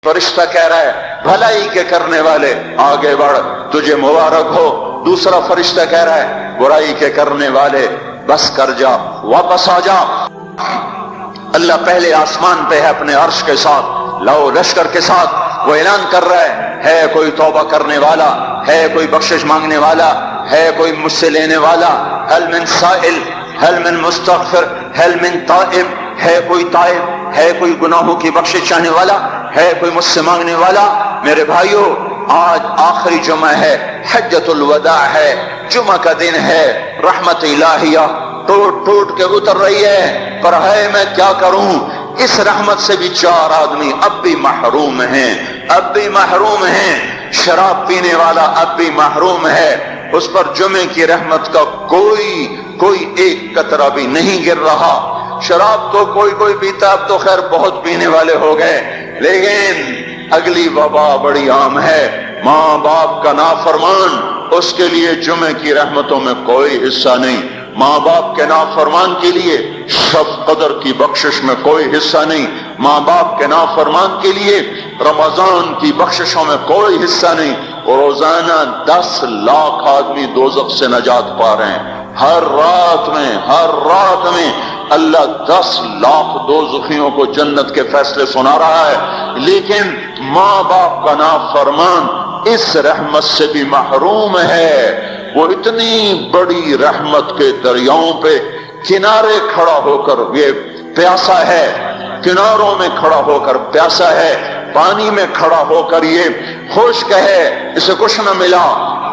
فرشتہ کہہ رہا ہے بھلائی کے کرنے والے آگے بڑھ تجھے مبارک ہو. دوسرا فرشتہ کہہ رہا ہے برائی کے کرنے والے بس کر جا، واپس آ جا. اللہ پہلے آسمان پہ ہے اپنے عرش کے ساتھ، لو لشکر کے ساتھ. وہ اعلان کر رہا ہے کوئی توبہ کرنے والا، ہے کوئی بخشش مانگنے والا، ہے کوئی مجھ سے لینے والا. هل من سائل، هل من مستغفر، هل من تائب، ہے کوئی تائب، ہے کوئی گناہوں کی بخشش چاہنے والا، ہے کوئی مجھ سے مانگنے والا. میرے بھائیو، آج آخری جمعہ ہے، حجۃ الوداع ہے، جمعہ کا دن ہے. رحمت الہیہ ٹوٹ ٹوٹ کے اتر رہی ہے، پر ہے میں کیا کروں. اس رحمت سے بھی 4 آدمی اب بھی محروم ہیں، اب بھی محروم ہیں. شراب پینے والا اب بھی محروم ہے، اس پر جمعے کی رحمت کا کوئی ایک قطرہ بھی نہیں گر رہا. شراب تو کوئی پیتا، اب تو خیر بہت پینے والے ہو گئے، لیکن اگلی وبا بڑی عام ہے. ماں باپ کا نافرمان، اس کے لیے جمعے کی رحمتوں میں کوئی حصہ نہیں. ماں باپ کے نافرمان کے لیے شب قدر کی بخشش میں کوئی حصہ نہیں. ماں باپ کے نافرمان کے لیے رمضان کی بخششوں میں کوئی حصہ نہیں. اور روزانہ 10 لاکھ آدمی دوزخ سے نجات پا رہے ہیں. ہر رات میں اللہ 10 لاکھ دوزخیوں کو جنت کے فیصلے سنا رہا ہے. لیکن ماں باپ کا نافرمان اس رحمت سے بھی محروم ہے. وہ اتنی بڑی رحمت کے دریاؤں پہ کنارے کھڑا ہو کر یہ پیاسا ہے، کناروں میں کھڑا ہو کر پیاسا ہے، پانی میں کھڑا ہو کر یہ خشک ہے، اسے کچھ نہ ملا.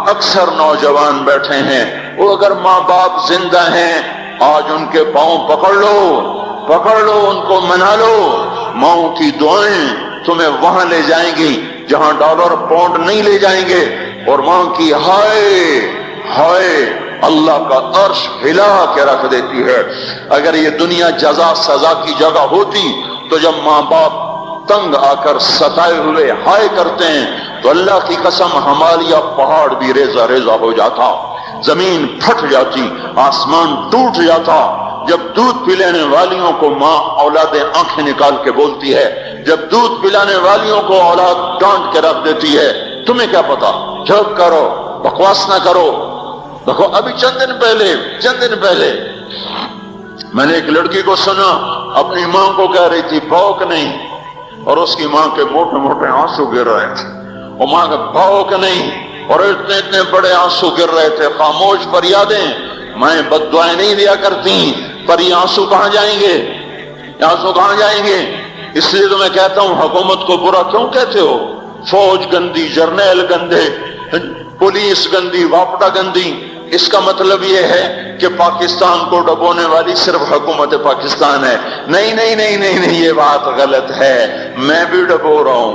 اکثر نوجوان بیٹھے ہیں، وہ اگر ماں باپ زندہ ہیں آج ان کے پاؤں پکڑ لو، ان کو منا لو. ماؤں کی دعائیں تمہیں وہاں لے جائیں گی جہاں ڈالر پاؤنڈ نہیں لے جائیں گے. اور ماں کی ہائے اللہ کا عرش ہلا کے رکھ دیتی ہے. اگر یہ دنیا جزا سزا کی جگہ ہوتی تو جب ماں باپ تنگ آ کر ستائے ہوئے ہائے کرتے ہیں تو اللہ کی قسم ہمالیہ پہاڑ بھی ریزہ ریزہ ہو جاتا، زمین پھٹ جاتی، آسمان ٹوٹ جاتا. جب دودھ پلانے والیوں کو ماں اولادیں آنکھیں نکال کے بولتی ہے، جب دودھ پلانے والیوں کو اولاد ڈانٹ کے رکھ دیتی ہے، تمہیں کیا پتا، چپ کرو، بکواس نہ کرو. دیکھو ابھی چند دن پہلے میں نے ایک لڑکی کو سنا اپنی ماں کو کہہ رہی تھی بھوک نہیں، اور اس کی ماں کے موٹے موٹے آنسو گر رہے تھے. وہ ماں کا بھوک نہیں، اور اتنے بڑے آنسو گر رہے تھے. خاموش فریادیں، میں بد دعائیں نہیں دیا کرتی، پر یہ آنسو کہاں جائیں گے؟ اس لیے تو میں کہتا ہوں حکومت کو برا کیوں کہتے ہو؟ فوج گندی، جرنیل گندے، پولیس گندی، واپڈا گندی. اس کا مطلب یہ ہے کہ پاکستان کو ڈبونے والی صرف حکومت پاکستان ہے. نہیں، یہ بات غلط ہے. میں بھی ڈبو رہا ہوں،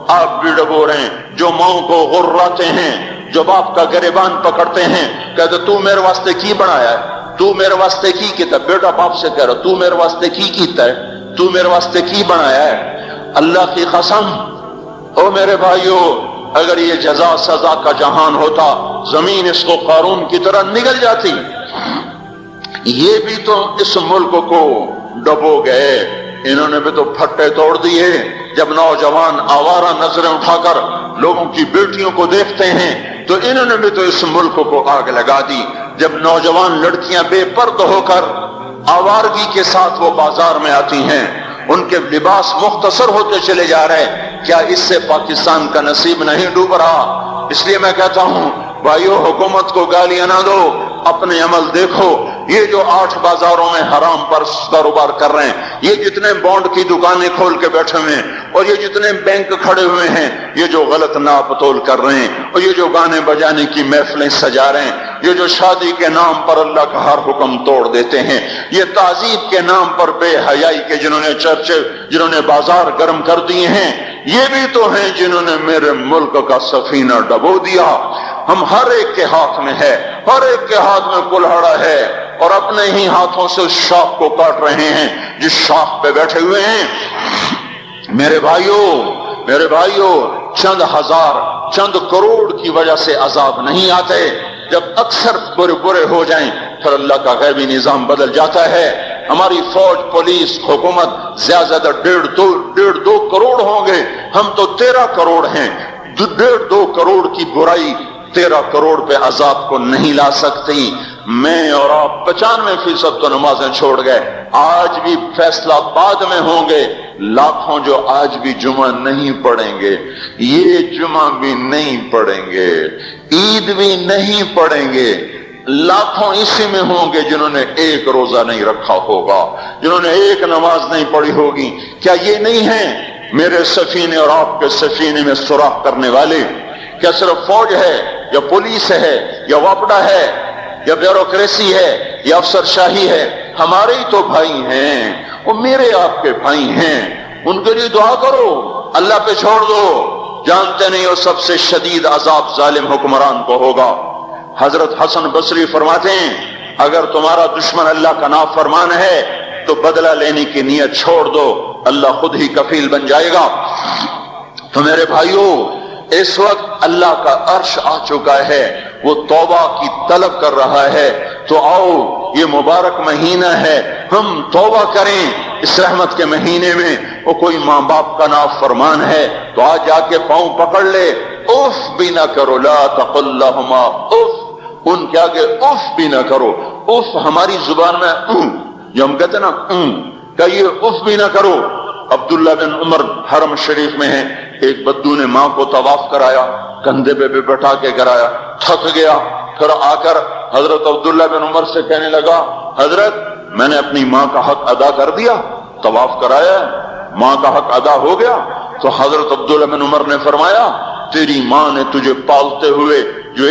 آپ بھی ڈبو رہے ہیں. جو ماں کو غراتے ہیں، جو باپ کا گریبان پکڑتے ہیں، کہتے تو میرے واسطے کی بنایا ہے، تو میرے واسطے کی کیتا. بیٹا باپ سے کہہ رہا تو میرے واسطے کی کیتا ہے، تو میرے واسطے کی بنایا ہے. اللہ کی قسم او میرے بھائیو، اگر یہ جزا سزا کا جہان ہوتا زمین اس کو قارون کی طرح نگل جاتی. یہ بھی تو اس ملک کو ڈبو گئے، انہوں نے بھی تو پھٹے توڑ دیے. جب نوجوان آوارہ نظریں اٹھا کر لوگوں کی بیٹیوں کو دیکھتے ہیں تو انہوں نے بھی تو اس ملک کو آگ لگا دی. جب نوجوان لڑکیاں بے پردہ ہو کر آوارگی کے ساتھ وہ بازار میں آتی ہیں، ان کے لباس مختصر ہوتے چلے جا رہے، کیا اس سے پاکستان کا نصیب نہیں ڈوب رہا؟ اس لیے میں کہتا ہوں بھائیو، حکومت کو گالیاں نہ دو، اپنے عمل دیکھو. یہ جو 8 بازاروں میں حرام پر کاروبار کر رہے ہیں، یہ جتنے بانڈ کی دکانیں کھول کے بیٹھے ہوئے ہیں، اور یہ جتنے بینک کھڑے ہوئے ہیں، یہ جو غلط ناپ تول کر رہے ہیں، اور یہ جو گانے بجانے کی محفلیں سجا رہے ہیں، یہ جو شادی کے نام پر اللہ کا ہر حکم توڑ دیتے ہیں، یہ تعذیب کے نام پر بے حیائی کے جنہوں نے بازار گرم کر دیے ہیں، یہ بھی تو ہیں جنہوں نے میرے ملک کا سفینہ ڈبو دیا. ہم ہر ایک کے ہاتھ میں ہے، ہر ایک کے ہاتھ میں کلہڑا ہے، اور اپنے ہی ہاتھوں سے اس شاخ کو کاٹ رہے ہیں جس شاخ پہ بیٹھے ہوئے ہیں. میرے بھائیو، چند ہزار، چند کروڑ کی وجہ سے عذاب نہیں آتے. جب اکثر برے ہو جائیں پھر اللہ کا غیبی نظام بدل جاتا ہے. ہماری فوج پولیس حکومت زیادہ 1.5-2 کروڑ ہوں گے، ہم تو 13 کروڑ ہیں، 1.5-2 کروڑ کی برائی 13 کروڑ پہ عذاب کو نہیں لا سکتی۔ میں اور آپ 95% تو نمازیں چھوڑ گئے، آج بھی فیصلہ بعد میں ہوں گے، لاکھوں جو آج بھی جمعہ نہیں پڑھیں گے، یہ جمعہ بھی نہیں پڑھیں گے، عید بھی نہیں پڑھیں گے، لاکھوں اسی میں ہوں گے جنہوں نے ایک روزہ نہیں رکھا ہوگا، جنہوں نے ایک نماز نہیں پڑھی ہوگی۔ کیا یہ نہیں ہیں میرے سفینے اور آپ کے سفینے میں سوراخ کرنے والے؟ کیا صرف فوج ہے یا پولیس ہے یا وپڈا ہے یا بیوروکریسی ہے یا افسر شاہی ہے؟ ہمارے ہی تو بھائی ہیں، وہ میرے آپ کے بھائی ہیں، ان کے لیے دعا کرو، اللہ پہ چھوڑ دو، جانتے نہیں وہ سب سے شدید عذاب ظالم حکمران کو ہوگا۔ حضرت حسن بصری فرماتے ہیں اگر تمہارا دشمن اللہ کا نافرمان ہے تو بدلہ لینے کی نیت چھوڑ دو، اللہ خود ہی کفیل بن جائے گا۔ تو میرے بھائیوں، اس وقت اللہ کا عرش آ چکا ہے، وہ توبہ کی طلب کر رہا ہے، تو آؤ یہ مبارک مہینہ ہے، ہم توبہ کریں اس رحمت کے مہینے میں۔ وہ کوئی ماں باپ کا نافرمان ہے تو آج جا کے پاؤں پکڑ لے، اف بھی نہ کرو، لا تقل لہما اف، ان کے آگے اف بھی نہ کرو۔ اف ہماری زبان میں جو ہم کہتے ہیں نا کہ یہ اف بھی نہ کرو۔ عبداللہ بن عمر حرم شریف میں ہیں، ایک بدو نے ماں کو طواف کرایا، کندھے پہ بٹھا کے کرایا، تھک گیا، پھر آ کر حضرت عبداللہ بن عمر سے کہنے لگا حضرت میں نے اپنی ماں کا حق ادا کر دیا، طواف کرایا ہے، ماں کا حق ادا ہو گیا؟ تو حضرت عبداللہ بن عمر نے فرمایا تیری ماں نے تجھے پالتے ہوئے جو